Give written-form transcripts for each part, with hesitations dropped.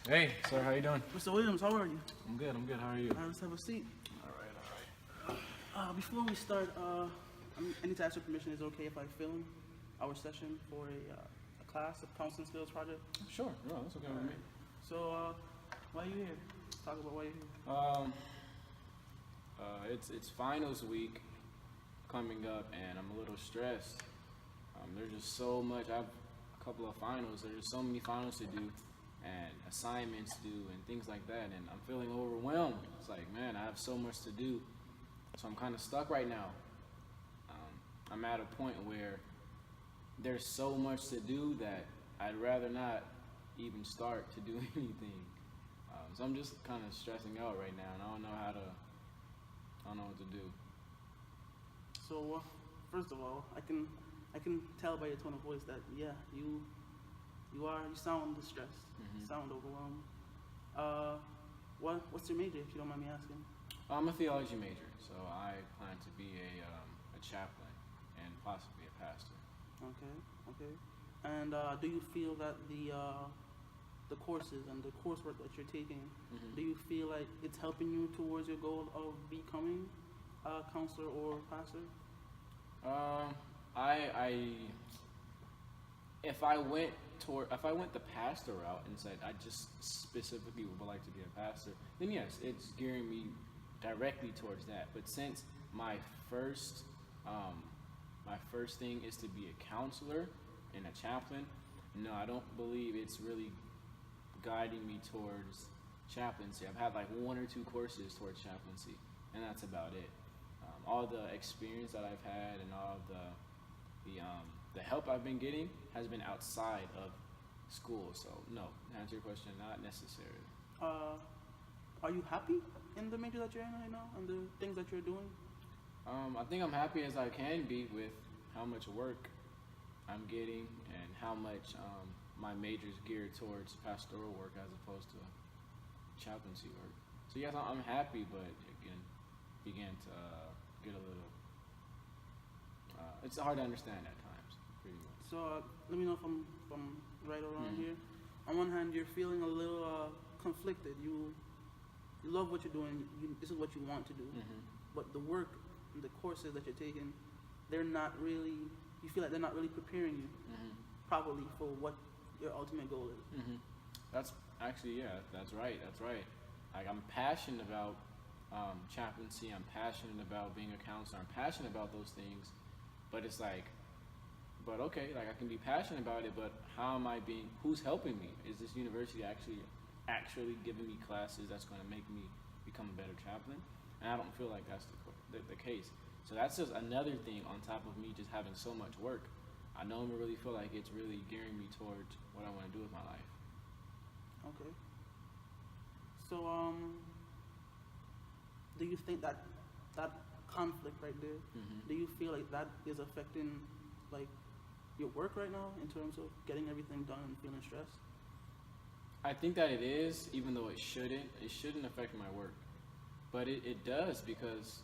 Hey, sir, how you doing? Mr. Williams, how are you? I'm good. How are you? Let's have a seat. All right. Before we start, I need to ask your permission. Is it okay if I film our session for a class, a counseling skills project? Sure. No, that's okay with me. So, why are you here? Talk about why you're here. It's finals week coming up, and I'm a little stressed. There's just so much. I have a couple of finals. There's just so many finals to do, and assignments to do, and things like that. And I'm feeling overwhelmed. It's like, man, I have so much to do, so I'm kind of stuck right now. I'm at a point where there's so much to do that I'd rather not even start to do anything. So I'm just kind of stressing out right now, and I don't know what to do. So, first of all, I can tell by your tone of voice that you sound distressed, sound overwhelmed. What's your major, if you don't mind me asking? I'm a theology major, so I plan to be a chaplain and possibly a pastor. Okay. And do you feel that the courses and the coursework that you're taking, do you feel like it's helping you towards your goal of becoming a counselor or pastor? If I went the pastor route and said I just specifically would like to be a pastor, then yes, it's gearing me directly towards that. But since my first thing is to be a counselor and a chaplain, no, I don't believe it's really guiding me towards chaplaincy. I've had like 1 or 2 courses towards chaplaincy, and that's about it. All the experience that I've had and all the help I've been getting has been outside of school. So no, to answer your question, not necessarily. Are you happy in the major that you're in right now and the things that you're doing? I think I'm happy as I can be with how much work I'm getting and how much my major is geared towards pastoral work as opposed to chaplaincy work. So yes, I'm happy, but again, began to get a little. It's hard to understand at times, pretty much. So let me know if I'm right or wrong here. On one hand, you're feeling a little conflicted. You love what you're doing. This is what you want to do, but the work, and the courses that you're taking, they're not really. You feel like they're not really preparing you properly for what your ultimate goal is. That's actually, that's right. Like, I'm passionate about chaplaincy. I'm passionate about being a counselor. I'm passionate about those things, but it's like, but okay, like I can be passionate about it, but how am I being? Who's helping me? Is this university actually giving me classes that's going to make me become a better chaplain? And I don't feel like that's the case. So that's just another thing on top of me just having so much work. I don't really feel like it's really gearing me towards what I want to do with my life. Okay. So, do you think that conflict right there, do you feel like that is affecting, like, your work right now in terms of getting everything done and feeling stressed? I think that it is, even though it shouldn't. It shouldn't affect my work. But it does, because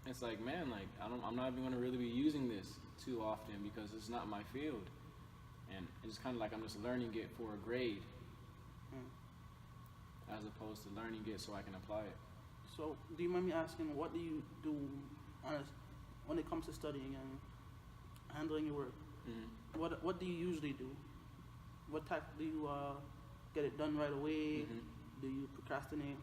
it's like, man, like I'm not even going to really be using this too often because it's not my field, and it's kind of like I'm just learning it for a grade, as opposed to learning it so I can apply it. So, do you mind me asking, what do you do when it comes to studying and handling your work? What do you usually do? What type do you get it done right away? Do you procrastinate?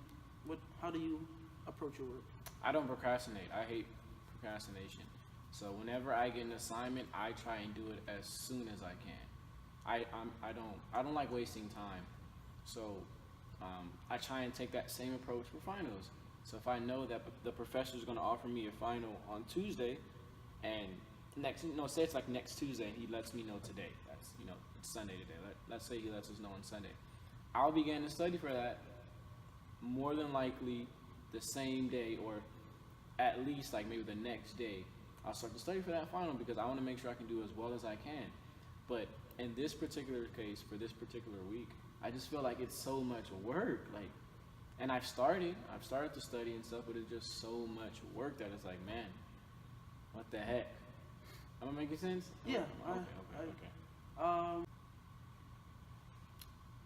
How do you approach your work? I don't procrastinate. I hate procrastination. So whenever I get an assignment, I try and do it as soon as I can. I don't like wasting time. So I try and take that same approach for finals. So if I know that the professor is going to offer me a final on Tuesday, and say it's like next Tuesday, and he lets me know today. That's it's Sunday today. Let's say he lets us know on Sunday. I'll begin to study for that more than likely the same day, or at least like maybe the next day. I'll start to study for that final because I want to make sure I can do as well as I can. But in this particular case, for this particular week, I just feel like it's so much work. Like, and I've started to study and stuff, but it's just so much work that it's like, man, what the heck? Am I making sense? Yeah. Okay.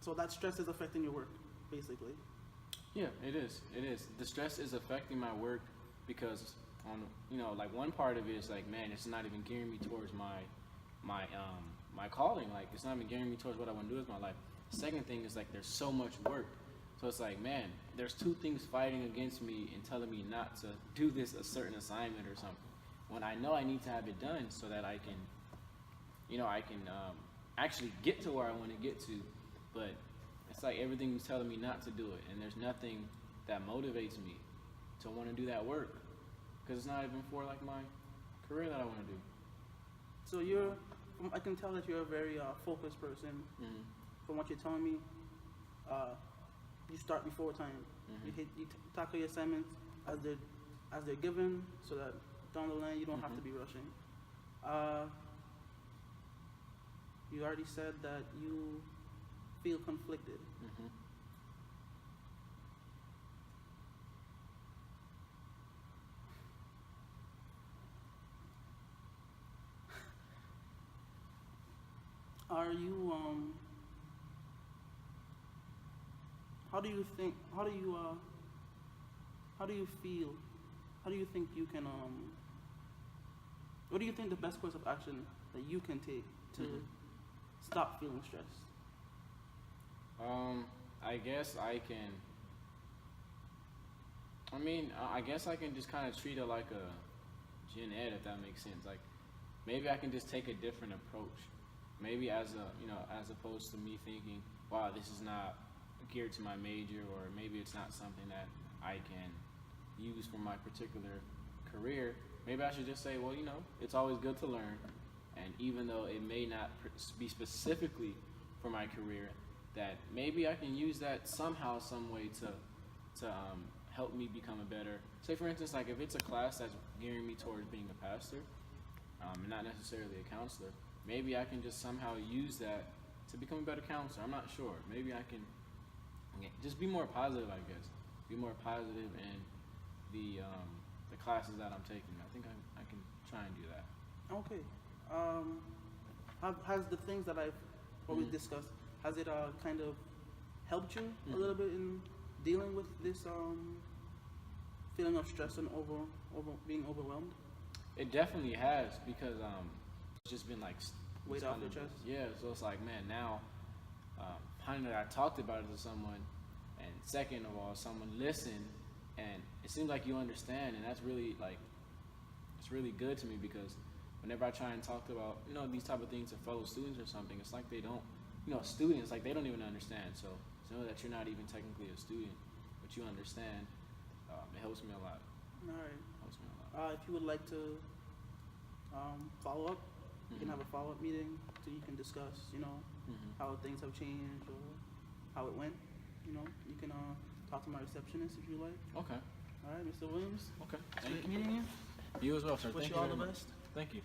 So that stress is affecting your work, basically. Yeah, it is. It is. The stress is affecting my work because on like one part of it is like, man, it's not even gearing me towards my calling. Like it's not even gearing me towards what I want to do with my life. The second thing is like there's so much work. So it's like, man, there's two things fighting against me and telling me not to do this a certain assignment or something. When I know I need to have it done so that I can, actually get to where I want to get to, but it's like everything's telling me not to do it, and there's nothing that motivates me to want to do that work because it's not even for like my career that I want to do. So I can tell that you're a very focused person. Mm-hmm. From what you're telling me, you start before time. Mm-hmm. You tackle your assignments as they're given, so that down the line you don't have to be rushing. You already said that you feel conflicted. Mm-hmm. Are you how do you think how do you feel, how do you think you can what do you think the best course of action that you can take to stop feeling stressed? I guess I can. I guess I can just kind of treat it like a gen ed, if that makes sense. Like, maybe I can just take a different approach. Maybe as opposed to me thinking, wow, this is not geared to my major, or maybe it's not something that I can use for my particular career. Maybe I should just say, well, it's always good to learn, and even though it may not be specifically for my career, that maybe I can use that somehow, some way to help me become a better. Say, for instance, like if it's a class that's gearing me towards being a pastor, and not necessarily a counselor, maybe I can just somehow use that to become a better counselor. I'm not sure. Maybe I can just be more positive, I guess. Be more positive in the classes that I'm taking. I think I can try and do that. Okay. Has the things that I've always discussed, has it kind of helped you a little bit in dealing with this feeling of stress and being overwhelmed? It definitely has, because it's just been like weight off your chest. Yeah, so it's like, man, now finding that I talked about it to someone, and second of all, someone listened, and it seems like you understand, and that's really like, it's really good to me, because whenever I try and talk about these type of things to fellow students or something, it's like they don't, students, like they don't even understand. So to know that you're not even technically a student, but you understand, it helps me a lot. All right. Helps me a lot. If you would like to follow up, you can have a follow-up meeting so you can discuss, how things have changed or how it went. You can talk to my receptionist if you like. Okay. All right, Mr. Williams. Okay. Great meeting you. You as well, sir. Wish Thank you all very the much. best. Thank you.